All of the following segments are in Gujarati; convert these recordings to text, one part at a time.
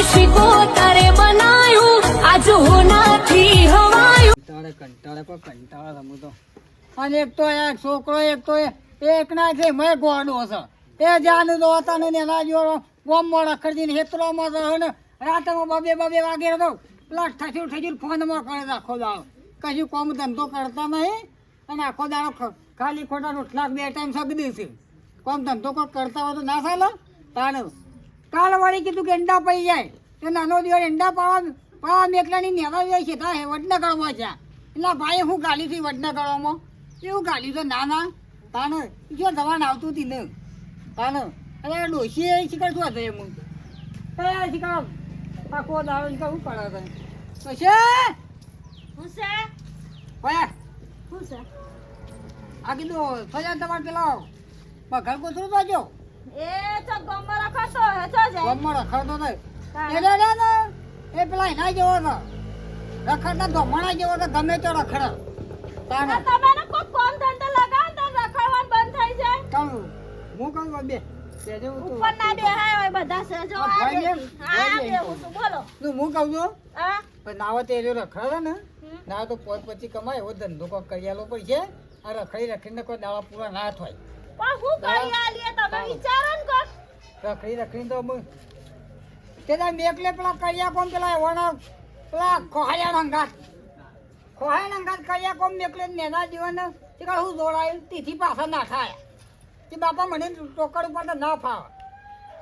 શીખો તારે બનાયું આજ હોનાથી હવાયું કંટાળે રમું તો અને એક તો એક છોકરો એક તો એક ના છે મેં ગોડો છે એ જાન તો હતા ને એના જોડો ગોમમાં રખડીને હેતરોમાં રહે ને રાતમાં બબે વાગે તો પેલા ઠઠ્યું ફોનમાં કરે આખો દાડો કશું કોમ ધંધો કરતા નહીં અને આખો દાડો ખાલી ખોટા રોટલા 2 ટાઈમ સગદી છે કોમ ધંધો કોઈ કરતા હોય તો ના ચાલે તાણે કાલ વાળી કીધું કે ઈંડા પડી જાય તો નાનો દિવસ ઈંડા પાવા મેકલાની નેવા જાય છે તા વડના ગળવા છે એટલે ભાઈ હું ગાલી છું વડના ગળવામાં એવું ગાલી તો ના તાને જો જવાન આવતું હતી ને તાને અરે ડોશી એ શીખર શું હતું એમ એ શીખર આખો દાડો શીખર શું કરે છે તો છે હું છે ભાઈ હું છે આ કીધું સજા તમારે પેલા ઘર કોથરું તો જો એ તો ગમમાં રખાતો હે તો છે ગમમાં રખડતો હતો એ પેલા એના જેવો હતો રખડતા ધોમણા જેવો તો ગમે તો રખડે તાને તમારે કોઈ કોમ ધંધો લગાવ તો રખડવાનું બંધ થઈ જાય કામ હું કહું બે સેજો ઉપર ના બે હોય બધા છે જો આ બે હું શું બોલો હું કહું છું હા પણ નાવા તે રખડે ને ના તો પોત પછી કમાય એવો ધંધો કોઈ કરિયાલો પડશે આ રખડીને કોઈ દાવા પૂરા ના થાય પણ હું કરી આલીએ તમે વિચારો ને કો રખડીને તો તે મેકલે પેલા કરિયા કોમ પેલા વણા પેલા ખોહાયા અંગાત કરિયા કોમ મેકલે નેના જીવન તે હું દોડાયું તેથી પાછા ના થાય કે બાપા મને ટોકર ઉપર તો ના ફાવે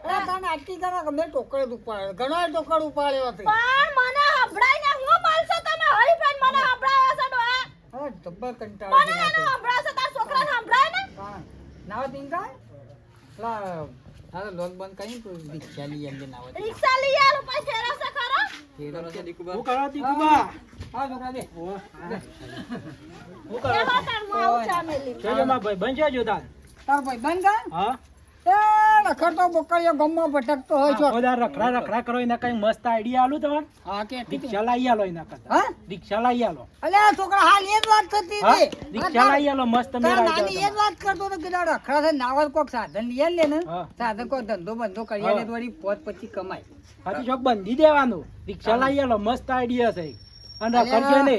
અરે તને આટલી કરે ગમે ટોકર ઉપાડે ઘણા ટોકર ઉપાડ્યો હતો પણ મને હંભળાઈને હું મળશે તમે હરીફાઈ મને હંભળાવા છે ડોહા હા જબ્બર કંટાળો મને એને હંભળાશે તાર છોકરાને હંભળાય ને નાવ તીંકા પેલા તારે લોન બંધ કરી તું રિક્ષા લઈ એમ નાવ રિક્ષા લઈ આલો પછી ફેરવશે ખરો હું કરો દીકુબા હા છોકરા દે હું તાર માં આવું ચા મેલી ભાઈ બંધ છે તાર ભાઈ બંધ કર હા એ રખડતો બોકરિયો ગમમાં ભટકતો હોય છો ખોદા રખડા કરો એના કઈ મસ્ત આઈડિયા આલું તમારે હા કે રિક્ષા લઈ આલો એના કરતા હા રિક્ષા લઈ આલો અલે આ છોકરા હાલ એ જ વાત થતી હતી રિક્ષા લઈ આલો મસ્ત મેળા નાની એ જ વાત કરતો હતો કે દાડો રખડા છે નાવલ કોક સાધન લઈ લે ને હા. સાધન કોઈ ધંધો બંધો કરી લે તો વળી પોત પછી કમાય હાથી ચોક બંધી દેવાનું રિક્ષા લઈ આલો મસ્ત આઈડિયા છે અને રખડશે ને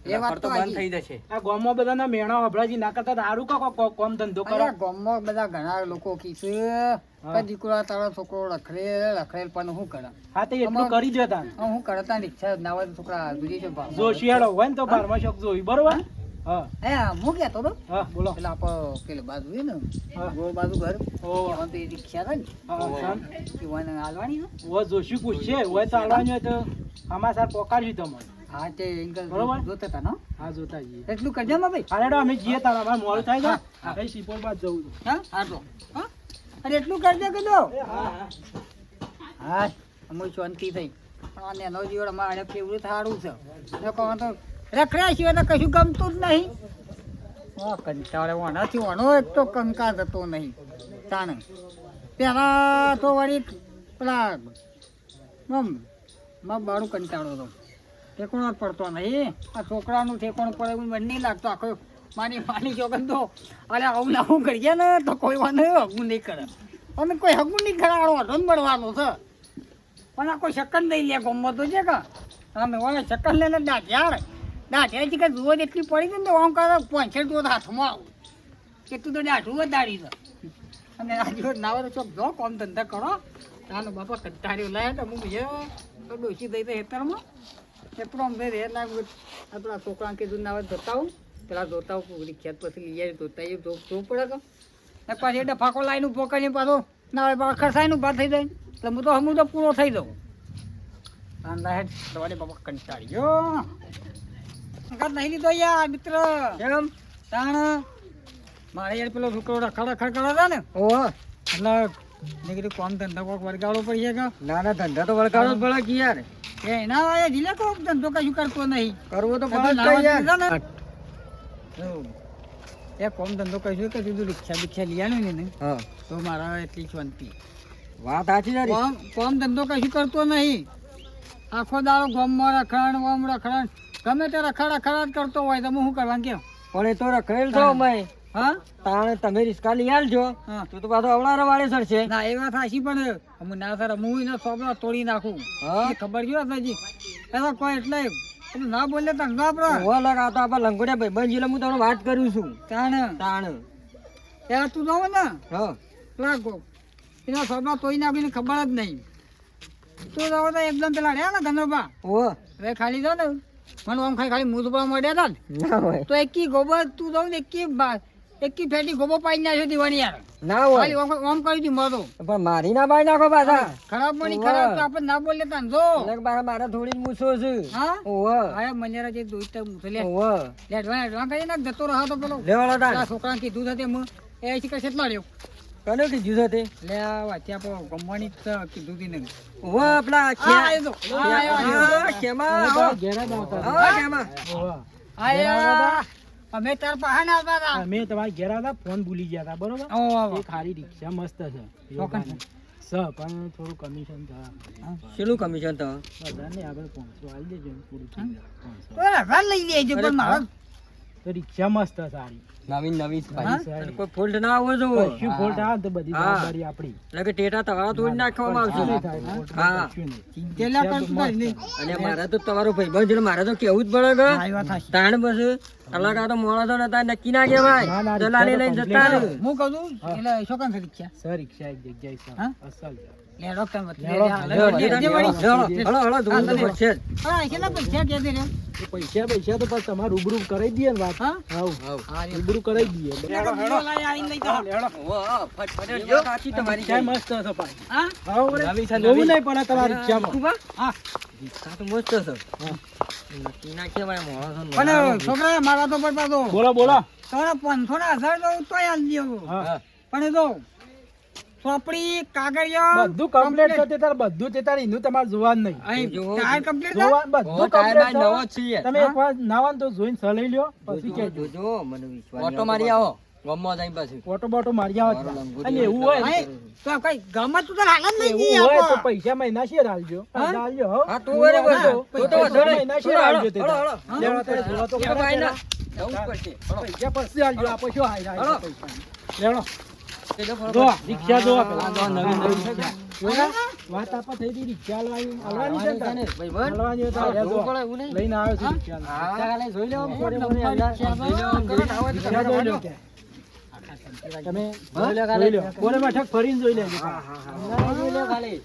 એ વાત તો બંધ થઈ જશે આ ગામમાં બધાના મેણા અભરાજી ના કરતા સારું કોમ ધંધો કરો અરે ગામમાં બધા ઘણા લોકો કીધું કે દીકરો તારો છોકરો રખડેલ પણ શું કરે હા તો એટલું કરી દેતા હું કરતા રિક્ષા નાવા છોકરા ગુજી છે જોશિયાળો હોય ને તો બારમા શોખ જોઈ બરોબર હા હે હું કહેતો તો હા બોલો પેલા આપણે પેલી બાજુ છે ને ગોળ બાજુ ઘર એમાં તો એ રિક્ષા છે ને એ મને હાલવાની છે ઓ જોશી પૂછશે હોય તો આવવાનું હોય તો સમાચાર પોકાડ્યું તમારે હા તે બરોબર. જોતા હતા ને હા જોતા જઈએ એટલું કરજો માં ભાઈ હાલેડો અમે જઈએ તારા અમારે મોડું થાય છે આપણે શિપોર બાદ જવું છે હા હાલો હા અરે એટલું કરજો કીધું હા અમે શાંતિ થઈ પણ આ નેનો જીવડ અમારે કેવું સારું છે એ કહો તો રખડ્યા સિવાય તો કશું ગમતું જ નહીં હા કંટાળે વાણાથી વાણો એક તો કંકાસ હતો નહીં તાણે પેલા તો વળી પેલા બાળું કંટાળો હતો ઠેકોણો જ પડતો નહીં આ છોકરાનું ઠેકોણ પડે એવું મને નહીં લાગતો આખો માની ચોકન તો અરે આવું ના આવું કરીએ ને તો કોઈ વાને હગું નહીં કરે અને કોઈ હગું નહીં કરાવવાનો હતો ને મળવાનો છે પણ આ કોઈ શકન નહીં લે ગમત તો છે કે અમે ઓને શકન લઈને દાઢિયા કે જુઓ એટલી પડી છે ને તો આમ કરે 65 તો હાથમાં આવું એટલું તો દાઢું વધારી છે અને આ જો નાવે તો ચોક જો કોમ ધંધા કરો તાનો બાપા કંટાળ્યો લાયા તો હું બીજે તો ડોસી દઈ દે હેતરમાં એટલું આમ રે આપણા છોકરાને કીધું ના આવે જોતા આવું પેલા જોતા આવું રિક્ષા પછી લઈ આવી જોતા એ જોવું પડે કે ને પાછી એટલે ફાંકો લાવીને ઉભો કરીને પાછો ના આવે પાછો ખરસાઈને ઉભા થઈ જાય એટલે હું તો પૂરો થઈ જાઉં તમારે બાપા કંટાળી ગયો નહીં લીધો યાર મિત્ર એમ તાણ મારે યાર પેલો છોકરો રખડ કરે છે ને ઓ એટલે મેં કીધું કોમ ધંધા કોઈક વળગાડવો પડી કે ના ધંધા તો વળગાડવો પડે કે યાર એના વાય જીલે કોમ ધંધો કશું કરતો નહીં કરવો તો એ કોમ ધંધો કશું કે તું રિક્ષા લઈ આવ્યું ને તો મારા એટલી શાંતિ વાત સાચી કોમ ધંધો કશું કરતો નહીં આખો દાડો ગામમાં રખડ ગમે તે રખડ જ કરતો હોય તો હું શું કરવાનું કેમ પણ એ તો રખડેલ છો મેં હા તાણે તમે રિસ્કા લઈ આલજો હા. તો પાછો અવળા વાળે સરશે. ના એ વાત સાચી પણ હું ના સર હું એનો સોપડો તોડી નાખું હા. એ ખબર જો હજી એનો કોઈ એટલે પેલું ના બોલે તો અંગા આપડે ઓવા લગા તો આપણે લંગોડિયા ભાઈબંધ જીલે હું તમને વાત કરું છું. તાણ તાણ ત્યાં તું જાવ ને હા પેલા એના સોપડા તોડી નાખીને ખબર જ નહીં તું જાવ તો એકદમ પેલા રહ્યા ને ધનોબા ઓ હવે ખાલી જાવ ને મને આમ ખાલી મૂતબા મળ્યા હતા ને ના હોય તો એકી ગોબો તું જાવ ને એકી ફેટી ગોબો પાઈ નાખ્યો દીવાની યાર ના હોય ખાલી આમ કરી દી મારો પણ મારી ના બાઈ નાખો પાછા. ખરાબ મણી ખરાબ તો આપણે ના બોલે તા જો એટલે કે મારા થોડી મૂછો છે. હા ઓવે આયા મનેરા જે દોઈતા મુથલે ઓવે લે એડવાન્સ કરી નાખ જતો રહો તો પેલો લેવાળો તાણ આ છોકરાને કીધું થતે હું એ શીખર કેટલા રહ્યો કને કીધું છે તે લે આ વાચ્યા પો ગમવાની જ છે, કીધું તી ને ઓવે પેલા આયો તો. આયો. કેમાં બધા ઘેરા જ આવતા હતા. હા કેમાં ઓવા. આયા અમે તાર પાહા ના આવતા હતા અમે તમારા ઘેર હતા ફોન ભૂલી ગયા હતા બરોબર ઓ એક હારી રિક્ષા મસ્ત છે ચોકન. સ પણ થોડું કમિશન થાય શેનું કમિશન તો બધાને આપણે 500 આલી દેજો ને પૂરું થઈ જાય 500. તો રગા લઈ લેજો પણ મારો તો રિક્ષા મસ્ત સારી નવીન નવીન હા? અને કોઈ ફોલ્ટ ના આવો જો કશું ફોલ્ટ આવે ને તો બધી હા. જવાબદારી આપણી એટલે કે ટેટા તમારા તોડી નાખવામાં કશું નહીં આવશે. થાય, ફોલ્ટ હા. કશું નહીં. ચિંતેલા કરતું કાંઈ નહીં. અને મારા તો તમારો ભાઈબંધ એટલે મારે તો કેવું જ પડે કે હા, એ વાત સાચી. તાણ બસ કલાક આ તો મોડા તો નતા નક્કી ના કહેવાય ના, ના, દલાલી લઈને જતા રહે. હું કહું છું એટલે શોકાન થઈ રિક્ષા સર રિક્ષા એક જગ્યાએ છે. હા? અસલ છે. લે ડોક્ટર મત લે લેવડો, લે, લેવડો, લે, લે, વળી. લેવડો, હળો, હળો, જોવું તો પડશે જ. હા કેટલા પૈસા કે દે રે એ પૈસા તો પછી તમારે રૂબરૂ કરાવી દઈએ ને વાત હા? હાઉ. હા રે. રૂબરૂ કરાવી દઈએ ફટફટ જો, સાચી તમારી રિક્ષા મસ્ત છે પાછી. હા હાઉ, નવી છે, જોવું નવી. નહીં પડે તમારી રિક્ષામાં. હા રિક્ષા તો મસ્ત છે. નક્કી ના કહેવાય, મોણસો ને પણ મોણસો. છોકરા મારા તો પડતા તો બોલો બોલો તમારા 500 ના 1000 દઉં તોય આલી દેવું હા. પણ એ જો ચોપડી કાગળિયો બધું કમ્પ્લીટ છે તે તાર બધું તે તાર એનું તમારે જોવાનું નહીં અહીં જોવો. ટાયર કમ્પ્લીટ જોવા ઓ, બધું ટાયર બાય complete નવો જ છે. છીએ. તમે એકવાર નાવાનું તો જોઈને સહ લઈ લ્યો પછી જોજો, કહેજો. જોજો, મને વિશ્વાસ ઓટો મારી આવો ગમવા જાય પાછું ઓટો બોટો મારી આવો જ. મારો લંગોટી અને એવું હોય અહીં તો કઈ ગમત તો હાલ જ નહીં એવું હોય તો આપો. પૈસા મહિના શેર આલજો આલજો હો. હા, તો બરાબર. તો તો પૈસા વધારે. મહિના શેર હળો, આલજો તે હળો, તાર. હળો. લેવા તારે જોવા તો એ ખરા ભાઈ પેલા. ના, જવું જ પડશે. હળો. પૈસા પછી આલજો આપો શું હાય હળો. હાય પૈસા લેવડો પેલો ફરક. જો રિક્ષા જોવા પેલા. આ જો નવી નવી છે. જોયા? વાત આપા થઈ હતી રિક્ષા આલવાની છે ને તારે. ભાઈબંધ. આલવાની હોય તો હા, આ જોવું જો. પડે એવું નહીં. લઈને આવ્યો છું રિક્ષા. હા. ચાલે, જોઈ લેવો. એ ફોરે નંબર ફોરે અંદર. રિક્ષા જોઈ લેવો. તો ઘરે આવો તો રિક્ષા ઘરે જોઈ લો આવો. કે. તમે જોઈ લો જોઈ ખાલી. લો. બોલે બેઠક ફરીને જોઈ લેજો. અંદર જોઈ લો ખાલી.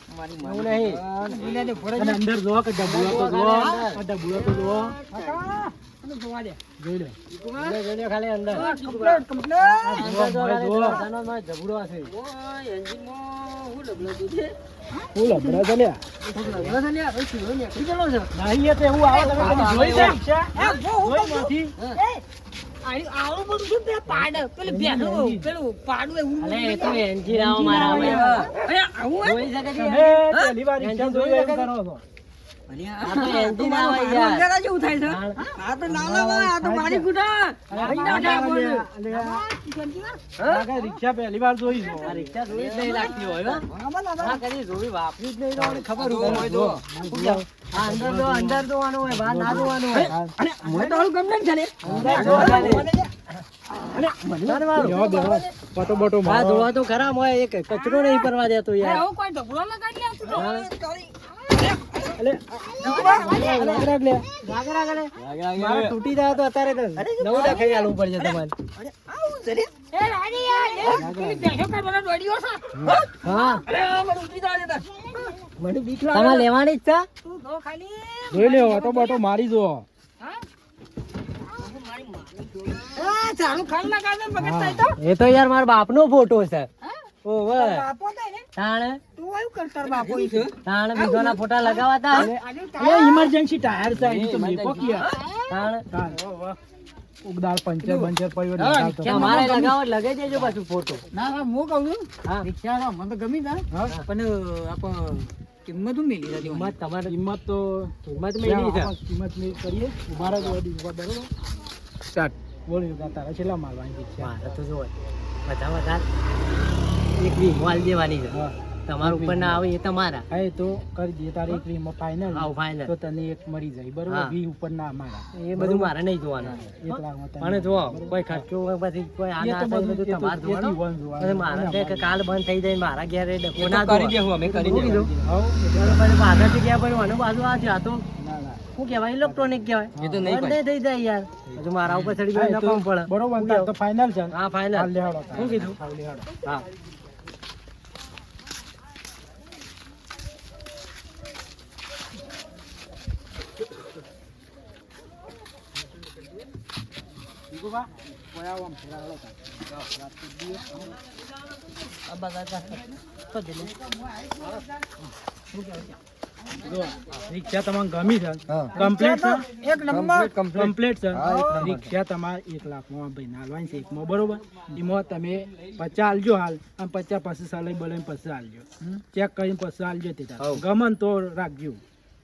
એવું નહીં. બોલ્યા દે, ભરે અને દે. અંદર જોવો કે ડબુડો તો જોવો. આ ડબુડો તો જોવો. કાકા, મને જોવા દે. જોઈ લો. જોઈ લો ખાલી અંદર. કમ્પ્લીટ કમ્પ્લીટ જોવો, ભાઈ જોવો. જબડો હશે. ઓય, એન્જિનમાં હું ડબલાતું છે? ફૂલ અભરા છે લ્યા. ડબલા છે લ્યા, ભાઈ, શીરો નીકળી ગયેલો છે. નહીં એ તો એવું આવે તમે કદી જોઈ છે રિક્ષા? જોઈ નથી? આવું બધું શું તે પાડ પેલું બેઠું પેલું પાડું એવું એન્જિન આવો મારા હવે. અરે આવું હે? જોઈ શકે છે? તમે પહેલી વાર રિક્ષા જોઈ એમ કરો છો. આ તો એન્જિન આવે યાર. અંધારા જેવું થાય છે આ તો નાના હોય આ તો મારી ગુડા અહીં ના થાય બોલ. આ કઈ રિક્ષા પહેલી વાર જોઈ છો. આ રિક્ષા જોઈ જ નહીં લાગતી હોય હો. આમાં દાદા. આ કદી જોઈ વાપરી જ નહીં તો મને ખબર હોય જો. તો. આ અંદર જોવાનું હોય, બહાર ના જોવાનું હોય. મને તો હાલું ગમે ને ચાલે અંદર જોવા ખાલી. બેહો, બેહો. પટો બટો આ મારો. જોવા તો ખરાબ હોય, એક કચરો નહીં પરવા દેતો યાર. આવું કોઈ ઢોકળો લગાડી લે તું અલે, રાગ રાગ લે. મારે તૂટી જાય તો અત્યારે તો નવું દેખાઈ આલવું પડશે તમારે. એ રાજી યાર પેલી બેઠો કઈ મને દોડ્યો છે હા, અરે મને ઉતરી જવા દેતા મને બીક લાગે. તમારે લેવાની જ છે? તું જો ખાલી જોઈ લે ઓટો બટો મારી જો. આ ચાલુ ખાલ લગાડે મગજ થાય તો એ તો યાર મારા બાપનો ફોટો છે. હા? ઓવે. બાપો થાય ને તાણે તું આવું કરતા બાપો છે તાણે બીજોના ફોટા લગાવાતા. એ ઇમરજન્સી ટાયર છે અહીં તો મેકો કિયા. તાણે તાર. ઉગદાર પંચર બંચર પડ્યો નિકાલતો. તમારે લગાવો એટલે લગાઈ દેજો પાછું ફોટો. ના ના હું કહું છું હા. રિક્ષા મને તો ગમી તા હા? પણ આપ કિંમત શું મેલી હતી કિંમત તમારે કિંમત તો કિંમત મેલી છે. આપણે કિંમત ની કરીએ. ઉભા રહો જોડી ઉભા બરોબર. સ્ટાર્ટ. બોલ યુગા, તારા છેલ્લા માલવાની રિક્ષા. મારે તો જો વધારે એક વી મોલ દેવાની છે. હા. તમારા ઉપર ના આવે એ તમારા. હા એ તો કરી દે તારે એક વીમો ફાઇનલ હા ફાઇનલ. તો તને એક મળી જાય બરોબર હા. 20 ઉપર ના મારા એ બધું મારે નહીં જોવાનું. 1 લાખમાં તને પણ જો કોઈ ખર્ચો હોય પછી કોઈ આ એ ના તો થાય, એ બધું બધું તમારે જોવાનું. જોવાનું. પછી મારે કે કાલ બંધ થઈ જાય મારા ઘેર ડખો ના કરી દેવું અમે કરી શું કીધું? હઉ, પછી પાછળથી ગયા પછી મને બાજુ આ છે, આ તો ના ના શું કહેવાય ઇલેક્ટ્રોનિક કહેવાય. એ તો નહીં બંધ નહીં થઈ જાય યાર. હજુ મારા ઉપર ચડી હા, ગયું એ તો નકામ પડે. બરોબર તાર તો ફાઇનલ છે હા ફાઇનલ. હાલ લેહાડો તાર. શું કીધું? હાલ લેહાડો. હા દીકુભા, કોઈ આવો આમ ફેરા હાલો તાર. વાત કરી દઈએ. આ બધા તો જ લે. જો, રિક્ષા તમને ગમી છે હા. કમ્પ્લીટ છે એક નંબર કમ્પ્લીટ છે હા, એક નંબર. રિક્ષા તમારે 1 લાખમાં ભાઈ નાલવાની છે એકમાં બરોબર એમાં તમે 50 આલજો હાલ અને 50 પછી સલાઈ બલાઈ પછી આલજો ચેક કરીને પછી આલજો તે તાર. હઉ. ગમે ને તો રાખજો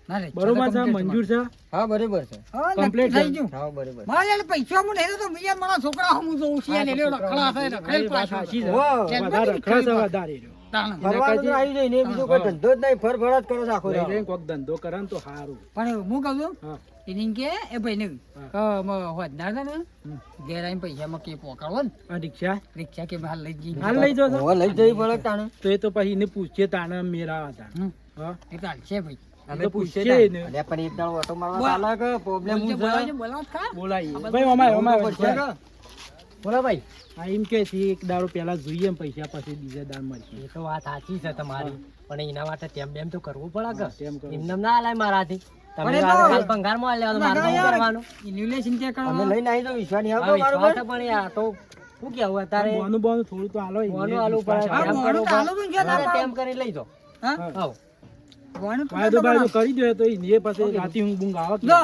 ના રે, બરોબર છે complete મંજૂર છે હા બરાબર છે હા, complete નક્કી થઈ છે. ગયું. હા બરાબર મારે યાર પૈસા મને હેરો તો મિયા મારા છોકરા હું જોઉં છું યાર, એટલે રખડા થાય, રખડેલ એ વાત પાછો. સાચી છે. વાહ. વધારે રખડે છે વધારે રહ્યો. તાણ. ફરવાનું તો આવી જાય ને બીજું કોઈ ધંધો જ નહીં ફરફર જ કરો આખો લઈ દાડો. લઈને કોક ધંધો કરે ને તો સારું પણ હું કહું છું હા એને કે એ ભાઈ ને હા. વધનાર છે ને હમ. ઘેર આવીને પૈસામાં કે પોકાડવો ને આ રિક્ષા રિક્ષા કે હાલ લઈ જઈ હાલ લઈ જાઓ છો? હવે લઈ જવી પડે તાણે તો એ તો પછી એને પૂછીએ તાણે મેરા હતા હમ. હા એ તો હાલશે ભાઈ. અમે પૂછીએ પૂછીએ ને. ને. અલ્યા પણ એક દાડો ઓટો મારવા ચાલે કે પ્રોબ્લેમ બોલજો, હું બોલાવજો, છે બોલાવો ખરા. બોલાઈએ ભાઈ અમારે અમારે પડશે કે? બોલો ભાઈ. હા એમ કે છે એક દાડો પહેલા જોઈએ ને પૈસા પછી બીજા દાડ મળશે એ તો વાત સાચી છે તમારી, પણ એના માટે તેમ બેમ તો કરવું પડે કે તેમ કરવું. એમને ના હાલાય મારાથી. તમે પણ એ તો- કાલ ભંગારમાં લેવાનું, મારે તો શું કરવાનું? ઇન્યુલે ચિંતા અમે કરવાનો. લઈને આવી તો વિશ્વાસ નહીં હા, આવતો મારો વિશ્વાસ પર. છે, પણ યાર તો શું કેવું અત્યારે બોનું બોનું થોડું તો હાલો બોનું આલવું પડે. હા, તેમ બોનું કરવું તો આલવું પડે. જ છે તારે તમારે. તેમ કરી લઈ જાઓ. હા? હાવ. બોનું તો વાયદો બાયદો તમારે. કરી દો તો એ પછી રાતે ઊંઘ બૂંઘ આવે કે? જો,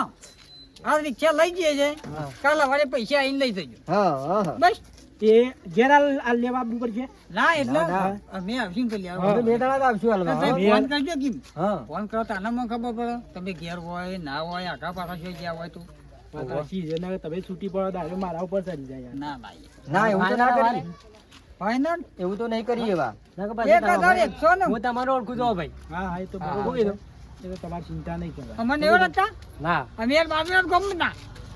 આ રિક્ષા લઈ જઈએ છે હા. કાલ સવારે પૈસા આવીને લઈ જજો હા હા હા. બસ. તે ઘેર આ લેવા આપવું પડશે ના એટલે ના, અમે આવશું કરી હા. અમે બે દાડા તો આવશું હાલમાં. તમે ફોન કરજો કેમ હા ફોન કરો તો આનામાં ખબર પડે તમે ઘેર હોય ના હોય આખા પાછા જોઈ ગયા હોય તો વાત સાચી છે ને તમે છૂટી પડો દાડે મારા ઉપર ચડી જાય યાર. ના ભાઈ ના એવું તો ના કરીએ ફાઈનલ એવું તો નહીં કરીએ એવા ના કે પછી 1100 ને હું તમારો ઓળખું છું ભાઈ. હા હા એ તો હા. બરોબર છે. એ તો તમારે ચિંતા નહીં કરવાની. અમને એવો નતા ના અમે યાર બાજુ ગમ ના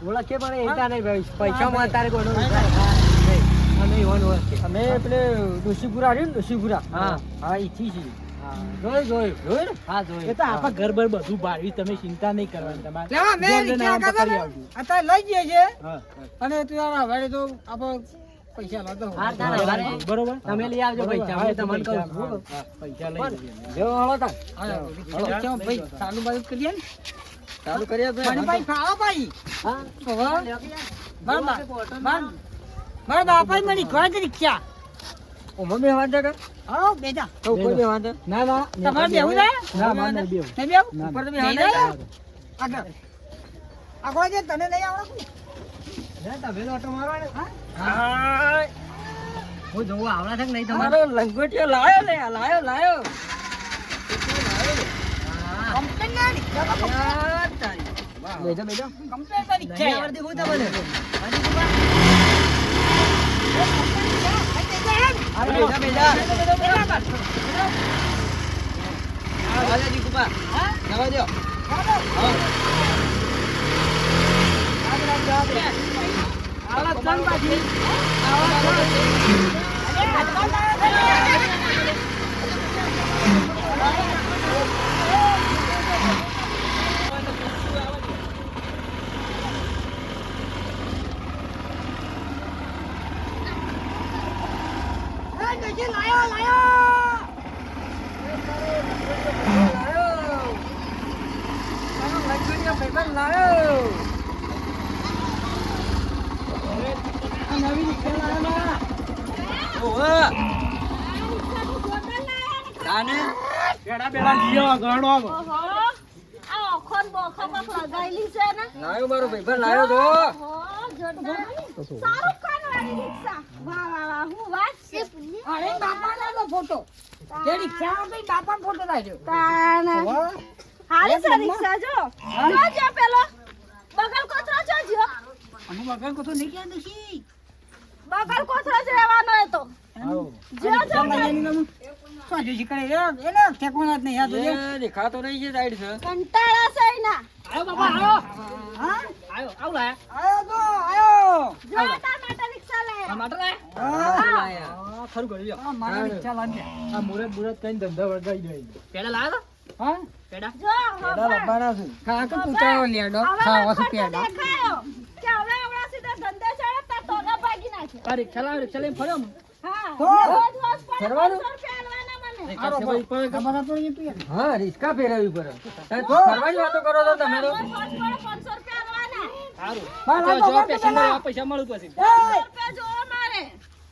ઓળખે પણ એતા નહીં ભાઈ. પૈસામાં હા, અત્યારે કોઈનો ભાઈ. વિશ્વાસ નહીં. અમે ઈવોને ઓળખીએ. અમે પેલે ડોશીપુરા રહ્યું ને ડોશીપુરા હા. હા ઈથી છીએ હા. જોયું જોયું. જોયું ને? હા એ જોયું. તો આપણા ઘર બર બધું ભાડવી તમે ચિંતા નહીં કરવાની તમારે લેવા મેં ઘેર જઈને રિક્ષા આરામ કાઢા કરી ને, આવજો. અત્યારે લઈ જઈએ છે હા અને તું યાર હવે તો આપણે પૈસા લાવતો હા, તારે હવારે બરોબર તમે લઈ આવજો પૈસા. હા, હું તમને કહું પૈસા, છું. હા, પૈસા લઈ જજો. જો હળો તાર. રિક્ષા ભાઈ ચાલુ બાજુ કરીએ ને ચાલુ કરીએ તો મને ભાઈ ફાળો ભાઈ હા. મારા બાપા મને ઘર જ રિક્ષા ઓમાં બેહવા દે કે? આવો બેજા તો કોઈ બેહવા દે? ના ના તમારે બેહવું છે? ના મારે નહીં બેહવું. નહીં બેહવું? ના, ઉપર તો ના. બેહી જાય ને? આગળ આગળ જે તને નહીં આવડતું તમે તો ઓટો મારો ને. હા? હું જોવું આવડા છે કે નહીં તમારે? મારો લંગોટિયો લાયો ને લાયો લાયો કમ્પ્લેન ના રિક્ષા તો બેજો બેજો કમ્પ્લેન ના રિક્ષા નહીં યાર. આવડતી હું તમને. અરે બેજા બેજા જવા દે દીકુભા. જવા દ્યો. ઓહો. તાને બેડા બેડા જીઓ ગણો આવો. આ અખોન બોખો કોક લગાયેલી છે ને લાયો મારો ભાઈબંધ લાયો તો ઓહો, જોરદાર. શાહરુખ ખાન વાળી રિક્ષા. વાહ, વાહ, વાહ. હું વાત છે. અરે બાપાનો ફોટો જે રિક્ષા ભાઈ બાપા ફોટો લાગ્યો તાન. હારી છે રિક્ષા જો. જો પેલો બગલ કોથળો જો. અને વગર કશો નહીં ક્યાં નથી બગલ કોથળો જ રહેવાનો એ તો. આવો. જો જો મજાની નમું. શું જોઈ કરે એને ઠેકોણા જ નહીં આ જોઈએ એ દેખાતો નહીં છે સાઈડ છે કંટાળા છે એના. આયો બાપા આયો હા આયો આવ લાયા આયો તો આયો જો તાર માટે રિક્ષા લાયા. આ માટે લાયા હા આ ખરું કર્યું આ મારા રિક્ષા લાવી આ મુરત કઈ ધંધા વળગાઈ જાય પેડા લાયા હા પેડા જો હવે ખા કે કૂતરો લેડો ખાવા છે પેડા દેખાયો કે હવે આવડા સીધા ધંધે ચડે તાર તોના ભાગી નાખે. આ રિક્ષા લઈને ફર્યો હા તો? રોજ રોજ પડે ફરવાનું? 500 રૂપિયા આલવાના મને. આરો ભાઈ ખબર હતું ઈ તું હા રિસ્કા ફેરવવી પડે ફરવાની વાતો કરો છો તમે તો રોજ રોજ પડે 500 રૂપિયા આલવાના. સારું મારા જો તો પેસેન્જર પેલા. આ પૈસા મળું પછી 500 રૂપિયા જોવો મારે.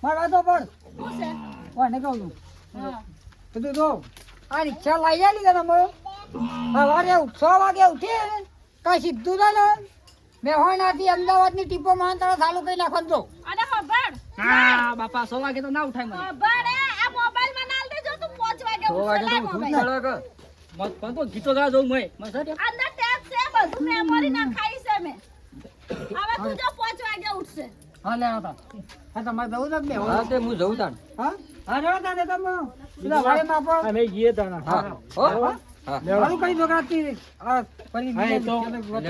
મારા તો પણ શું છે? કોને કહું છું હા. બધું જો આ રિક્ષા લઈ આલી કે તમે સવારે 6 વાગે ઉઠી કઈ સીધું છે ને મેહોણાથી અમદાવાદની ટીપો માનતાળા ચાલુ કરી નાખો જો અને ખબર હા બાપા 100 વાગે તો ના ઉઠાય મને ખબર હે આ મોબાઈલ માં નાલ દેજો તું 5 વાગે 100 વાગે તો ઉઠશે ઉઠવું જ મોબાઈલ. પડે કે મત પણ તો ગીતો ગા જવું મય મસ્ત છે અંદર ટેપ છે બધું મેમરી ના ખાઈ છે મે. હવે તું જો 5 વાગે ઉઠશે. હા લે હતા હા તમારે જવું છે બે હા તે હું જઉં તાણ હા હા રેવા તાને તમે પેલા વાળે માં પણ અમે ગઈએ તાના હા હો હા મારું કઈ જોગાતી આ પરી હા એ તો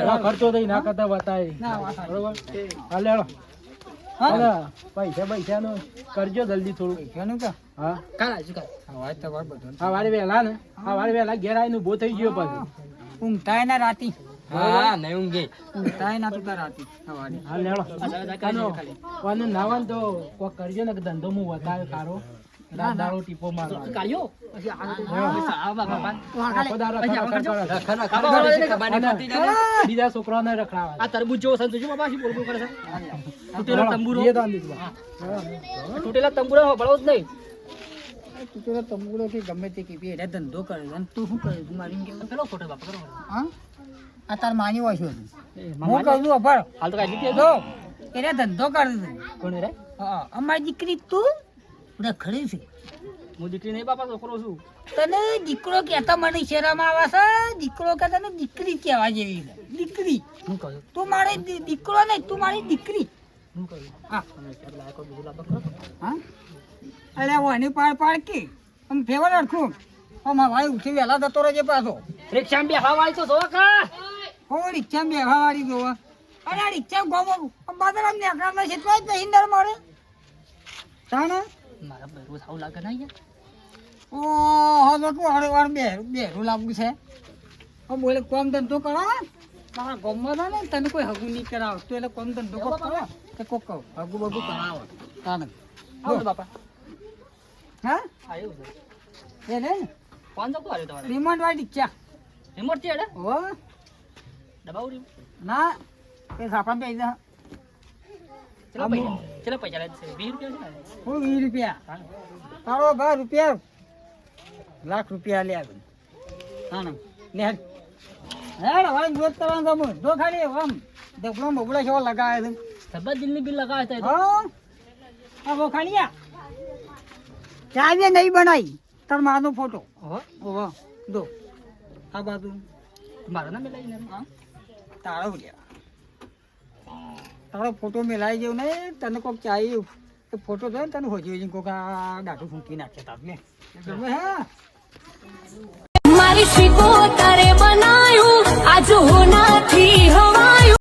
ના ખર્ચો થઈ ના કરતા બતાય ના વાત બરોબર હા લેડો હા પૈસા નો કરજો જલ્દી થોડું કેનું કે હા કાલ આજુ કાલ હા વાત તો વાર બધું આ વારે વહેલા ને આ વારે વહેલા ઘેર આવીને ઉભો થઈ ગયો પાછું ઊંઘતાય ના રાતી હા નહીં ઊંઘે ઊંઘતાય ના તું તાર રાતી સવારે હા લેડો કોને નાવાનું તો કોક કરજો ને કે ધંધો હું વધારે કારો રાત દાડો ટીપો મારવા કાઢ્યો બીજા છોકરાઓને રખડાવા આ તરબૂચ જેવો સંતોષ બાપા શું બોલવું કરે છે તૂટેલો તંબુરો તૂટેલા તંબુરા ભળો જ નહીં તું તો તંબુરો કે ગમે તે કે એને ધંધો કરે છે અને તું શું કરે તું મારી કેવું પેલો ફોટો બાપા કરો હા આ તાર માની હોય છે હું કહું છું અભર હાલ તો કાઢી દીધી જો એને ધંધો કરે છે કોણ રે હા અમારી દીકરી તું રખડે છે હું દીકરી નહીં બાપા છોકરો છું તને દીકરો કહેતા મને શરમ આવે છે દીકરો કે તને દીકરી કહેવા જેવી છે દીકરી હું કહું તું મારી દીકરો નહીં તું મારી દીકરી હું કહું હા તમે ચાર લાયકો બીજું લાભ કરો હા અરે વાની પાડ પાડ કે આમ ફેવર અડખું આમાં ભાઈ ઉઠી વહેલા જતો રહેજે પાછો રિક્ષા બે હવાઈ તો જોવા કા હો રિક્ષા બેહવા વાળી જોવા અરે આ રિક્ષા ગોમો બાદરામ ને આકરા છે તો જ હિંદર મારે તાને મારા બહેરું સાવ લાગે ના યાર ઓ હવે તું હરે વાર બેરું લાગવું છે હવે બોલે કોમ ધંધો કરો તારા ગોમમાં था ને તને કોઈ હગું નહીં કરાવ તો એટલે કોમ ધંધો કોક કરો કે કોક કહો હગું બગું કરાવો તાને આવો બાપા હા આવ્યો છે એ ને કોણ જતો આવ્યો તમારે રિમોટ વાળી રિક્ષા રિમોટ છે એડે હો દબાવ ના એ સાપા દઈ દે ચલો પૈસા લે છે 20 રૂપિયા છે હું 20 રૂપિયા તારો ભાઈ રૂપિયા લાખ રૂપિયા લે આવે હા ને લે હેડ હવે જોત કરવાનું તમે જો ખાલી આમ દેખલો મોગળા જેવો લગાવે છે સબત દિલની બિલ લગાવે છે હા આ વો ખાલિયા ચાવીએ નહીં બનાવી તાર માનો ફોટો હો ઓહો દો આ બાજુ મારા ના મેલાઈને તારો લ્યા તારો ફોટો મેલાઈ જેવું નહીં તને કોક ચાહી એ ફોટો જોઈને તને હોજી કોક આ દાઢું ફૂંકી નાખે તારને ગમે હા મારી શીખો તારે બનાયું આજ હું નથી હવા